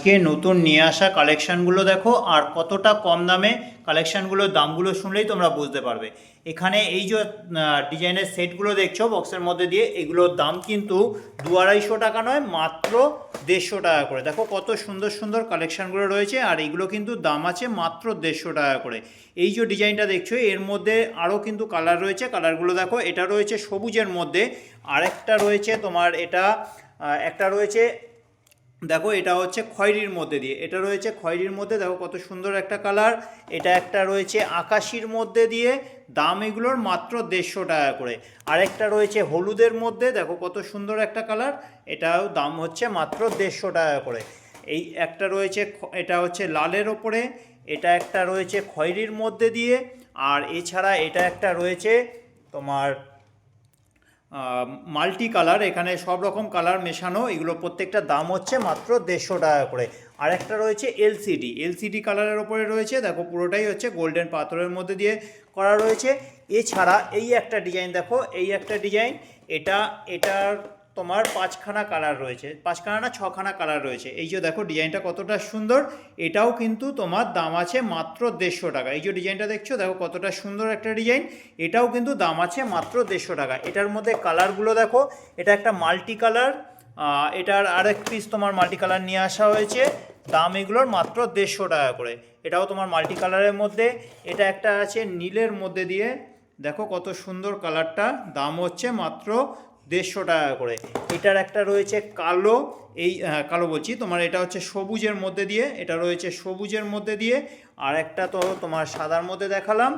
আজকে নতুন নিয়ে আসা কালেকশানগুলো দেখো আর কতটা কম দামে কালেকশানগুলোর দামগুলো শুনলেই তোমরা বুঝতে পারবে। এখানে এই যে ডিজাইনের সেটগুলো দেখছো বক্সের মধ্যে দিয়ে, এগুলোর দাম কিন্তু 200-250 টাকা নয়, মাত্র 150 টাকা করে। দেখো কত সুন্দর সুন্দর কালেকশানগুলো রয়েছে, আর এগুলো কিন্তু দাম আছে মাত্র 150 টাকা করে। এই যে ডিজাইনটা দেখছো এর মধ্যে আরও কিন্তু কালার রয়েছে, কালারগুলো দেখো। এটা রয়েছে সবুজের মধ্যে, আরেকটা রয়েছে তোমার এটা একটা রয়েছে দেখো, এটা হচ্ছে খয়েরির মধ্যে দিয়ে, এটা রয়েছে খয়েরির মধ্যে, দেখো কত সুন্দর একটা কালার। এটা একটা রয়েছে আকাশির মধ্যে দিয়ে, দাম এগুলোর মাত্র 150 টাকা করে। আরেকটা রয়েছে হলুদের মধ্যে, দেখো কত সুন্দর একটা কালার, এটাও দাম হচ্ছে মাত্র 150 টাকা করে। এই একটা রয়েছে এটা হচ্ছে লালের ওপরে, এটা একটা রয়েছে খয়েরির মধ্যে দিয়ে, আর এছাড়া এটা একটা রয়েছে তোমার মাল্টি কালার, এখানে সব রকম কালার মেশানো, এগুলো প্রত্যেকটা দাম হচ্ছে মাত্র 150 টাকা করে। আর একটা রয়েছে এলসিডি কালারের ওপরে রয়েছে, দেখো পুরোটাই হচ্ছে গোল্ডেন পাথরের মধ্যে দিয়ে করা রয়েছে। এছাড়া এই একটা ডিজাইন দেখো, এই একটা ডিজাইন, এটার তোমার 5খানা কালার রয়েছে, 5খানা না 6খানা কালার রয়েছে। এই যে দেখো ডিজাইনটা কতটা সুন্দর, এটাও কিন্তু তোমার দাম আছে মাত্র 150 টাকা। এই যে ডিজাইনটা দেখছো দেখো কতটা সুন্দর একটা ডিজাইন, এটাও কিন্তু দাম আছে মাত্র 150 টাকা। এটার মধ্যে কালারগুলো দেখো, এটা একটা মাল্টি কালার, এটার আরেক পিস তোমার মাল্টি কালার নিয়ে আসা হয়েছে, দাম এগুলোর মাত্র 150 টাকা করে। এটাও তোমার মাল্টি কালারের মধ্যে। এটা একটা আছে নীলের মধ্যে দিয়ে, দেখো কত সুন্দর কালারটা, দাম হচ্ছে মাত্র 150 টাকা করে। এটার একটা রয়েছে কালো, এই কালো বলছি তোমার, এটা হচ্ছে সবুজের মধ্যে দিয়ে, এটা রয়েছে সবুজের মধ্যে দিয়ে, আর একটা তো তোমার সাদার মধ্যে দেখালাম,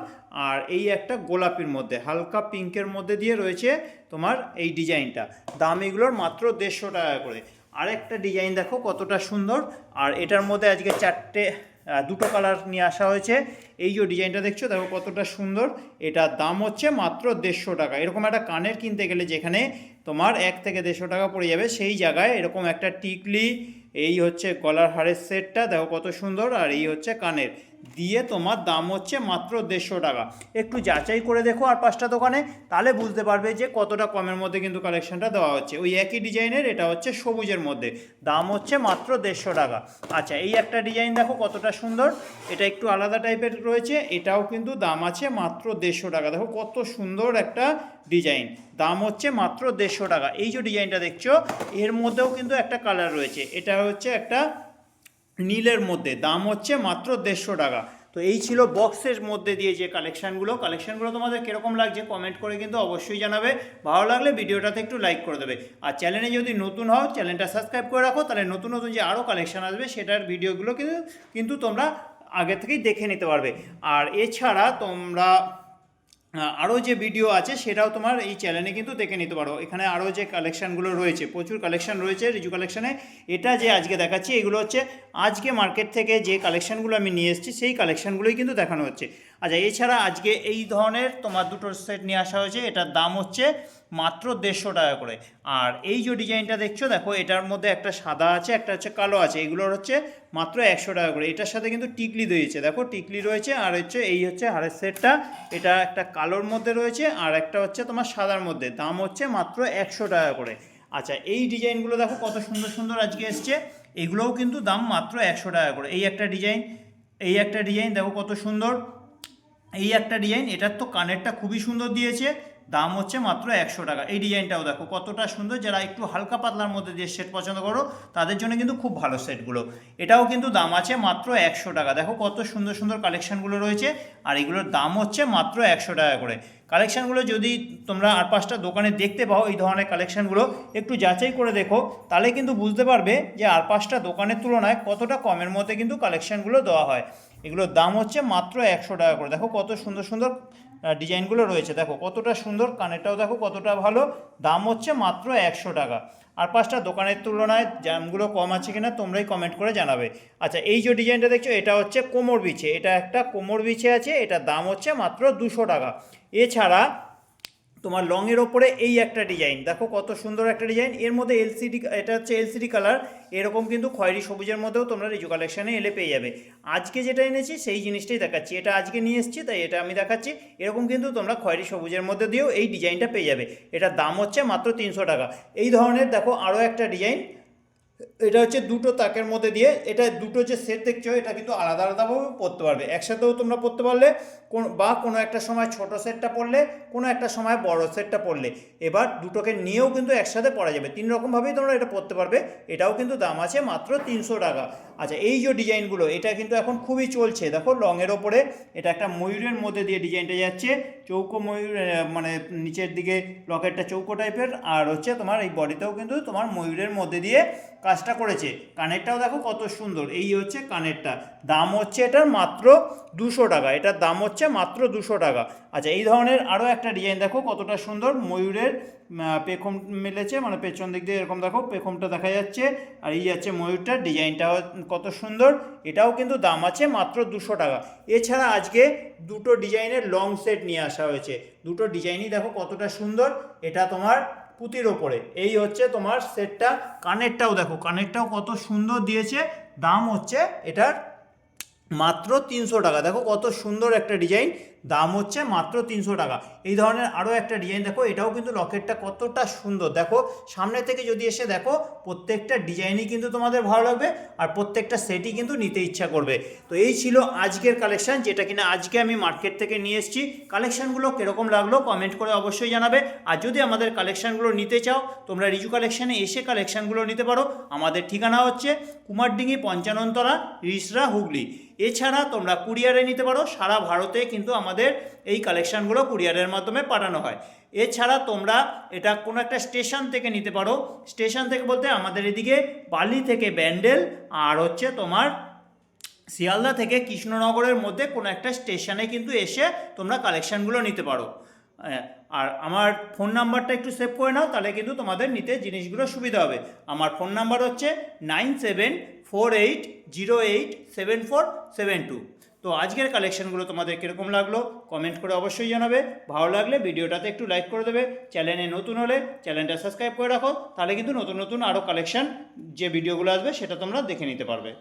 আর এই একটা গোলাপির মধ্যে হালকা পিঙ্কের মধ্যে দিয়ে রয়েছে তোমার এই ডিজাইনটা, দাম এগুলোর মাত্র 150 টাকা করে। আরেকটা ডিজাইন দেখো কতটা সুন্দর, আর এটার মধ্যে আজকে দুটো কালার নিয়ে আসা হয়েছে। এই যে ডিজাইনটা দেখছো দেখো কতটা সুন্দর, এটার দাম হচ্ছে মাত্র 150 টাকা। এরকম একটা কানের কিনতে গেলে যেখানে তোমার 1 থেকে 150 টাকা পড়ে যাবে, সেই জায়গায় এরকম একটা টিকলি, এই হচ্ছে গলার হারের সেটটা দেখো কত সুন্দর, আর এই হচ্ছে কানের দিয়ে তোমার দাম হচ্ছে মাত্র 150 টাকা। একটু যাচাই করে দেখো আর 5টা দোকানে, তাহলে বুঝতে পারবে যে কতটা কমের মধ্যে কিন্তু কালেকশনটা দেওয়া হচ্ছে। ওই একই ডিজাইনের এটা হচ্ছে সবুজের মধ্যে, দাম হচ্ছে মাত্র 150 টাকা। আচ্ছা, এই একটা ডিজাইন দেখো কতটা সুন্দর, এটা একটু আলাদা টাইপের রয়েছে, এটাও কিন্তু দাম আছে মাত্র 150 টাকা। দেখো কত সুন্দর একটা ডিজাইন, দাম হচ্ছে মাত্র 150 টাকা। এই যে ডিজাইনটা দেখছো এর মধ্যেও কিন্তু একটা কালার রয়েছে, এটা হচ্ছে একটা নীলের মধ্যে, দাম হচ্ছে মাত্র 150 টাকা। তো এই ছিল বক্সের মধ্যে দিয়ে যে কালেকশানগুলো তোমাদের কীরকম লাগছে কমেন্ট করে কিন্তু অবশ্যই জানাবে। ভালো লাগলে ভিডিওটাতে একটু লাইক করে দেবে, আর চ্যানেলে যদি নতুন হও চ্যানেলটা সাবস্ক্রাইব করে রাখো, তাহলে নতুন নতুন যে আরও কালেকশান আসবে সেটার ভিডিওগুলো কিন্তু তোমরা আগে থেকেই দেখে নিতে পারবে। আর এছাড়া তোমরা আরও যে ভিডিও আছে সেটাও তোমার এই চ্যানেলে কিন্তু দেখে নিতে পারো। এখানে আরও যে কালেকশানগুলো রয়েছে, প্রচুর কালেকশান রয়েছে রিজু কালেকশানে। এটা যে আজকে দেখাচ্ছি এগুলো হচ্ছে আজকে মার্কেট থেকে যে কালেকশানগুলো আমি নিয়ে এসেছি সেই কালেকশানগুলোই কিন্তু দেখানো হচ্ছে। আচ্ছা, এছাড়া আজকে এই ধরনের তোমার দুটো সেট নিয়ে আসা হয়েছে, এটার দাম হচ্ছে মাত্র 150 টাকা করে। আর এই যে ডিজাইনটা দেখছো দেখো, এটার মধ্যে একটা সাদা আছে একটা হচ্ছে কালো আছে, এগুলোর হচ্ছে মাত্র 100 টাকা করে। এটার সাথে কিন্তু টিকলি দিয়েছে, দেখো টিকলি রয়েছে, আর হচ্ছে এই হচ্ছে হারের সেটটা, এটা একটা কালোর মধ্যে রয়েছে আর একটা হচ্ছে তোমার সাদার মধ্যে, দাম হচ্ছে মাত্র 100 টাকা করে। আচ্ছা, এই ডিজাইনগুলো দেখো কত সুন্দর সুন্দর আজকে এসছে, এগুলোও কিন্তু দাম মাত্র 100 টাকা করে। এই একটা ডিজাইন দেখো কত সুন্দর, এই একটা ডিজাইন, এটার তো কানেরটা খুবই সুন্দর দিয়েছে, দাম হচ্ছে মাত্র 100 টাকা। এই ডিজাইনটাও দেখো কতটা সুন্দর, যারা একটু হালকা পাতলার মধ্যে দিয়ে সেট পছন্দ করো তাদের জন্য কিন্তু খুব ভালো সেটগুলো। এটাও কিন্তু দাম আছে মাত্র 100 টাকা। দেখো কত সুন্দর সুন্দর কালেকশানগুলো রয়েছে, আর এগুলোর দাম হচ্ছে মাত্র 100 টাকা করে। কালেকশানগুলো যদি তোমরা আর 5টা দোকানে দেখতে পাও এই ধরনের কালেকশানগুলো, একটু যাচাই করে দেখো, তাহলে কিন্তু বুঝতে পারবে যে আর 5টা দোকানের তুলনায় কতটা কমের মধ্যে কিন্তু কালেকশানগুলো দেওয়া হয়। এগুলোর দাম হচ্ছে মাত্র 100 টাকা করে। দেখো কত সুন্দর সুন্দর ডিজাইনগুলো রয়েছে, দেখো কতটা সুন্দর, কানেরটাও দেখো কতটা ভালো, দাম হচ্ছে মাত্র 100 টাকা। আর 5টা দোকানের তুলনায় দামগুলো কম আছে কিনা তোমরাই কমেন্ট করে জানাবে। আচ্ছা, এই যে ডিজাইনটা দেখছো এটা হচ্ছে কোমর বিছে, এটা একটা কোমর বিছে আছে, এটার দাম হচ্ছে মাত্র 200 টাকা। এছাড়া তোমার লংয়ের ওপরে এই একটা ডিজাইন দেখো কত সুন্দর একটা ডিজাইন, এর মধ্যে এটা হচ্ছে এলসিডি কালার, এরকম কিন্তু খয়েরি সবুজের মধ্যেও তোমরা রিজু কালেকশানে এলে পেয়ে যাবে। আজকে যেটা এনেছি সেই জিনিসটাই দেখাচ্ছি, এটা আজকে নিয়ে এসেছি তাই এটা আমি দেখাচ্ছি। এরকম কিন্তু তোমরা খয়েরি সবুজের মধ্যে দিয়েও এই ডিজাইনটা পেয়ে যাবে, এটার দাম হচ্ছে মাত্র 300 টাকা। এই ধরনের দেখো আরও একটা ডিজাইন, এটা হচ্ছে দুটো তাকের মধ্যে দিয়ে, এটা দুটো যে সেট দেখছো এটা কিন্তু আলাদা আলাদাভাবে পরতে পারবে, একসাথেও তোমরা পরতে পারলে বা কোনো একটা সময় ছোট সেটটা পরলে, কোনো একটা সময় বড় সেটটা পরলে, এবার দুটোকে নিয়েও কিন্তু একসাথে পরা যাবে, 3 রকমভাবেই তোমরা এটা পরতে পারবে। এটাও কিন্তু দাম আছে মাত্র 300 টাকা। আচ্ছা, এই যে ডিজাইনগুলো এটা কিন্তু এখন খুবই চলছে, দেখো লংয়ের ওপরে এটা একটা ময়ূরের মধ্যে দিয়ে ডিজাইনটা যাচ্ছে, চৌকো ময়ূর, মানে নিচের দিকে লকেটটা চৌকো টাইপের, আর হচ্ছে তোমার এই বডিতেও কিন্তু তোমার ময়ূরের মধ্যে দিয়ে কাজটা করেছে। কানেরটাও দেখো কত সুন্দর, এই হচ্ছে কানেরটা, দাম হচ্ছে এটার মাত্র 200 টাকা, এটার দাম হচ্ছে মাত্র 200 টাকা। আচ্ছা, এই ধরনের আরও একটা ডিজাইন দেখো কতটা সুন্দর, ময়ূরের পেখম মেলেছে, মানে পেছন দিক দিয়ে এরকম দেখো পেখমটা দেখা যাচ্ছে, আর এই যাচ্ছে ময়ূরটার ডিজাইনটাও কত সুন্দর, এটাও কিন্তু দাম আছে মাত্র 200 টাকা। এছাড়া আজকে দুটো ডিজাইনের লং সেট নিয়ে আসা হয়েছে, দুটো ডিজাইনই দেখো কতটা সুন্দর, এটা তোমার পুঁতির ওপরে, এই হচ্ছে তোমার সেটটা। কানেরটাও দেখো, কানেরটাও কত সুন্দর দিয়েছে, দাম হচ্ছে এটার মাত্র 300 টাকা। দেখো কত সুন্দর একটা ডিজাইন, দাম হচ্ছে মাত্র 300 টাকা। এই ধরনের আরও একটা ডিজাইন দেখো, এটাও কিন্তু লকেটটা কতটা সুন্দর, দেখো সামনে থেকে যদি এসে দেখো প্রত্যেকটা ডিজাইনই কিন্তু তোমাদের ভালো লাগবে, আর প্রত্যেকটা সেটই কিন্তু নিতে ইচ্ছা করবে। তো এই ছিল আজকের কালেকশান, যেটা কিনা আজকে আমি মার্কেট থেকে নিয়ে এসেছি। কালেকশানগুলো কীরকম লাগলো কমেন্ট করে অবশ্যই জানাবে, আর যদি আমাদের কালেকশানগুলো নিতে চাও তোমরা রিজু কালেকশানে এসে কালেকশানগুলো নিতে পারো। আমাদের ঠিকানা হচ্ছে কুমারডিঙ্গি 55 তলা, রিসরা, হুগলি। এছাড়া তোমরা কুরিয়ারে নিতে পারো, সারা ভারতে কিন্তু আমাদের এই কালেকশানগুলো কুরিয়ারের মাধ্যমে পাঠানো হয়। এছাড়া তোমরা এটা কোনো একটা স্টেশন থেকে নিতে পারো, স্টেশন থেকে বলতে আমাদের এদিকে বালি থেকে ব্যান্ডেল, আর হচ্ছে তোমার শিয়ালদা থেকে কৃষ্ণনগরের মধ্যে কোনো একটা স্টেশনে কিন্তু এসে তোমরা কালেকশানগুলো নিতে পারো। আর আমার ফোন নাম্বারটা একটু সেভ করে নাও, তাহলে কিন্তু তোমাদের নিতে জিনিসগুলো সুবিধা হবে। আমার ফোন নাম্বার হচ্ছে 9748087472। তো আজকের কালেকশানগুলো তোমাদের কীরকম লাগলো কমেন্ট করে অবশ্যই জানাবে। ভালো লাগলে ভিডিওটাতে একটু লাইক করে দেবে, চ্যানেলে নতুন হলে চ্যানেলটা সাবস্ক্রাইব করে রাখো, তাহলে কিন্তু নতুন নতুন আরও কালেকশান যে ভিডিওগুলো আসবে সেটা তোমরা দেখে নিতে পারবে।